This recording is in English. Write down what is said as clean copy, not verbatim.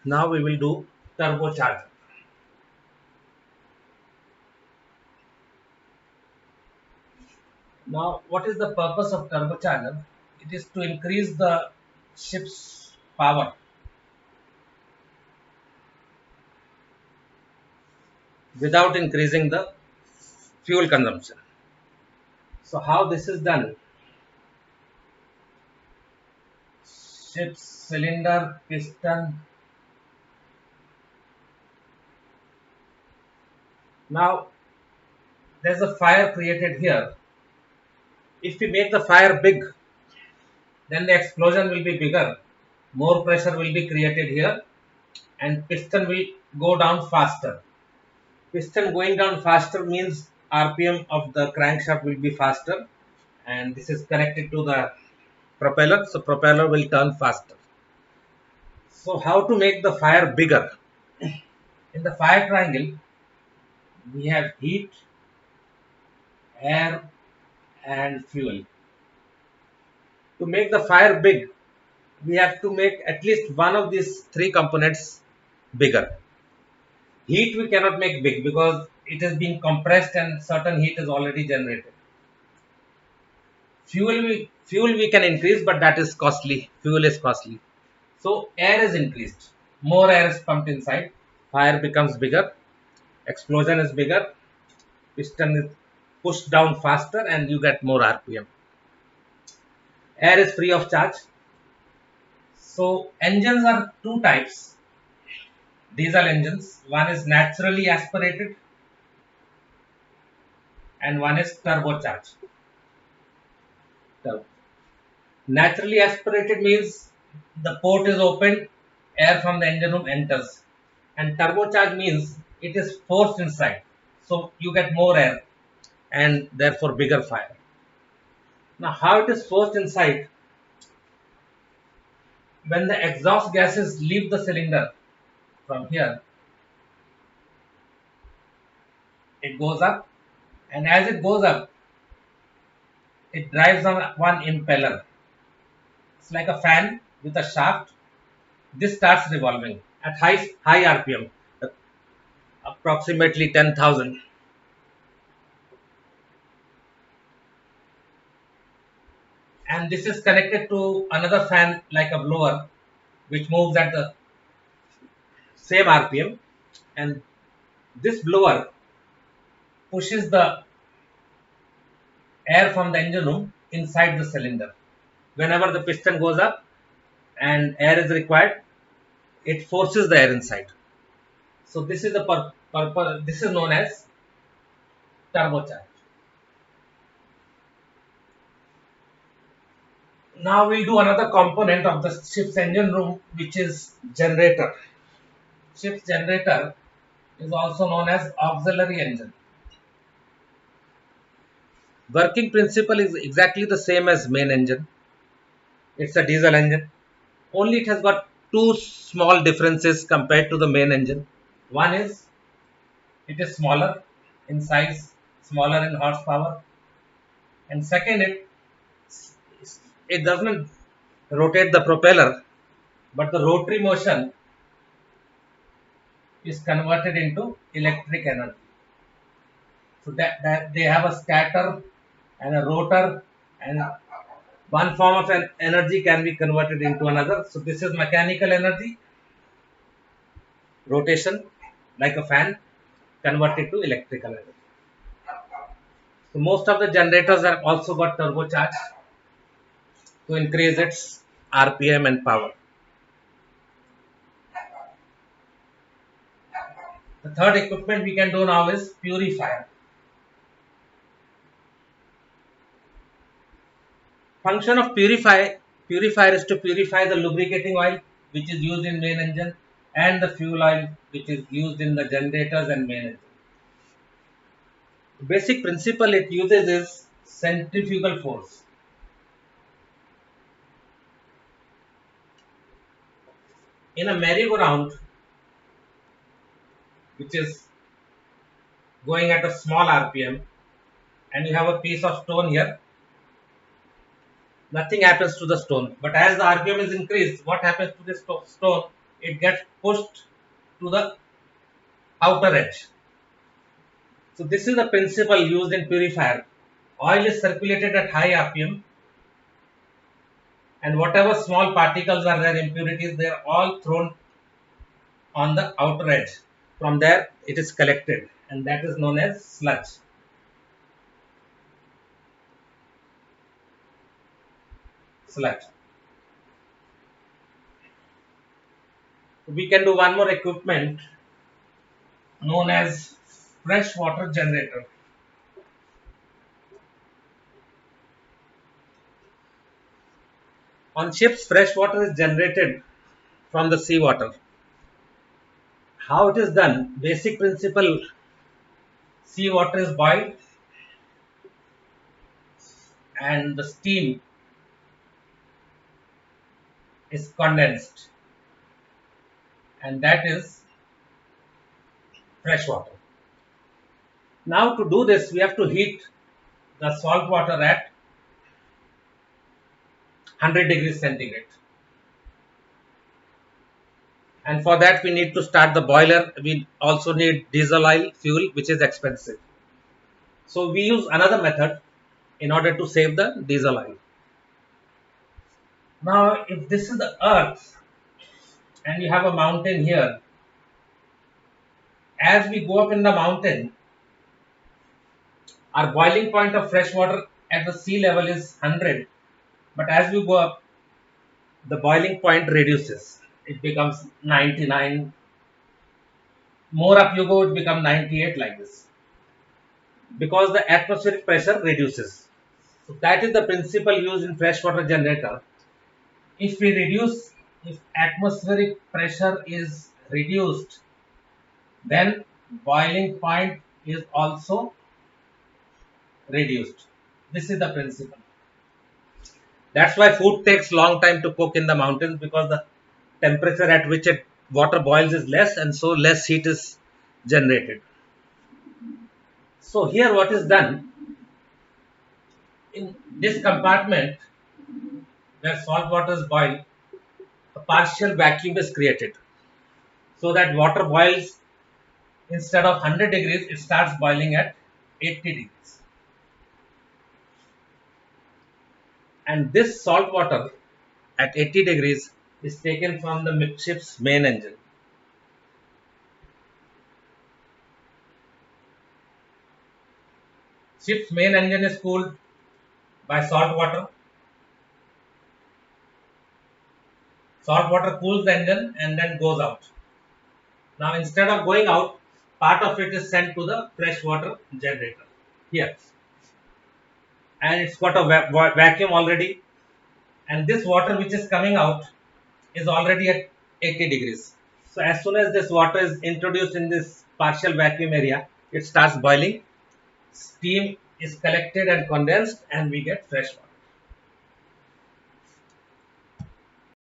Now we will do turbocharger. Now, what is the purpose of turbocharger? It is to increase the ship's power without increasing the fuel consumption. So, how this is done? Ship's cylinder, piston. Now, there's a fire created here. If we make the fire big, then the explosion will be bigger. More pressure will be created here, and piston will go down faster. Piston going down faster means RPM of the crankshaft will be faster, and this is connected to the propeller, so propeller will turn faster. So how to make the fire bigger? In the fire triangle, we have heat, air, and fuel. To make the fire big, we have to make at least one of these three components bigger. Heat we cannot make big because it is being compressed and certain heat is already generated. Fuel we can increase, but that is costly. Fuel is costly. So air is increased. More air is pumped inside. Fire becomes bigger. Explosion is bigger. Piston is pushed down faster, and you get more RPM. Air is free of charge. So engines are two types. Diesel engines. One is naturally aspirated, and one is turbocharged. Naturally aspirated means the port is opened, air from the engine room enters. And turbocharged means it is forced inside. So you get more air and therefore bigger fire. Now, how it is forced inside? When the exhaust gases leave the cylinder from here, it goes up, and as it goes up, it drives on one impeller. It's like a fan with a shaft. This starts revolving at high RPM, approximately 10,000. And this is connected to another fan like a blower, which moves at the same RPM, and this blower pushes the air from the engine room inside the cylinder. Whenever the piston goes up and air is required, it forces the air inside. So this is the purpose. This is known as turbocharge. Now we'll do another component of the ship's engine room, which is generator. Ship's generator is also known as auxiliary engine. Working principle is exactly the same as main engine. It's a diesel engine. Only it has got two small differences compared to the main engine. One is it is smaller in size, smaller in horsepower, and second, it doesn't rotate the propeller, but the rotary motion is converted into electric energy. So that they have a stator and a rotor, and one form of an energy can be converted into another. So this is mechanical energy, rotation like a fan, converted to electrical energy. So most of the generators have also got turbocharged to increase its RPM and power. The third equipment we can do now is purifier. Function of purifier is to purify the lubricating oil which is used in main engine and the fuel oil which is used in the generators and main engine. The basic principle it uses is centrifugal force. In a merry-go-round which is going at a small RPM, and you have a piece of stone here, nothing happens to the stone. But as the RPM is increased, what happens to this stone? it gets pushed to the outer edge. So this is the principle used in purifier. Oil is circulated at high RPM, and whatever small particles are there, impurities, they are all thrown on the outer edge. From there it is collected, and that is known as sludge. Sludge. We can do one more equipment known as fresh water generator. On ships, fresh water is generated from the seawater. How it is done? Basic principle: seawater is boiled and the steam is condensed, and that is fresh water. Now, to do this, we have to heat the salt water at 100 degrees centigrade. And for that, we need to start the boiler. We also need diesel oil fuel, which is expensive. So we use another method in order to save the diesel oil. Now, if this is the earth and you have a mountain here, as we go up in the mountain, our boiling point of fresh water at the sea level is 100, but as we go up, the boiling point reduces. It becomes 99. More up you go, it becomes 98, like this, because the atmospheric pressure reduces. So that is the principle used in freshwater generator. If atmospheric pressure is reduced, then boiling point is also reduced. This is the principle. That's why food takes long time to cook in the mountains, because the temperature at which water boils is less, and so less heat is generated. So here what is done, in this compartment where salt water is boiled, a partial vacuum is created, so that water boils, instead of 100 degrees, it starts boiling at 80 degrees. And this salt water at 80 degrees is taken from the ship's main engine. Ship's main engine is cooled by salt water. Salt water cools the engine and then goes out. Now, instead of going out, part of it is sent to the freshwater generator here, and it's got a vacuum already, and this water which is coming out is already at 80 degrees. So as soon as this water is introduced in this partial vacuum area, it starts boiling, steam is collected and condensed, and we get fresh water.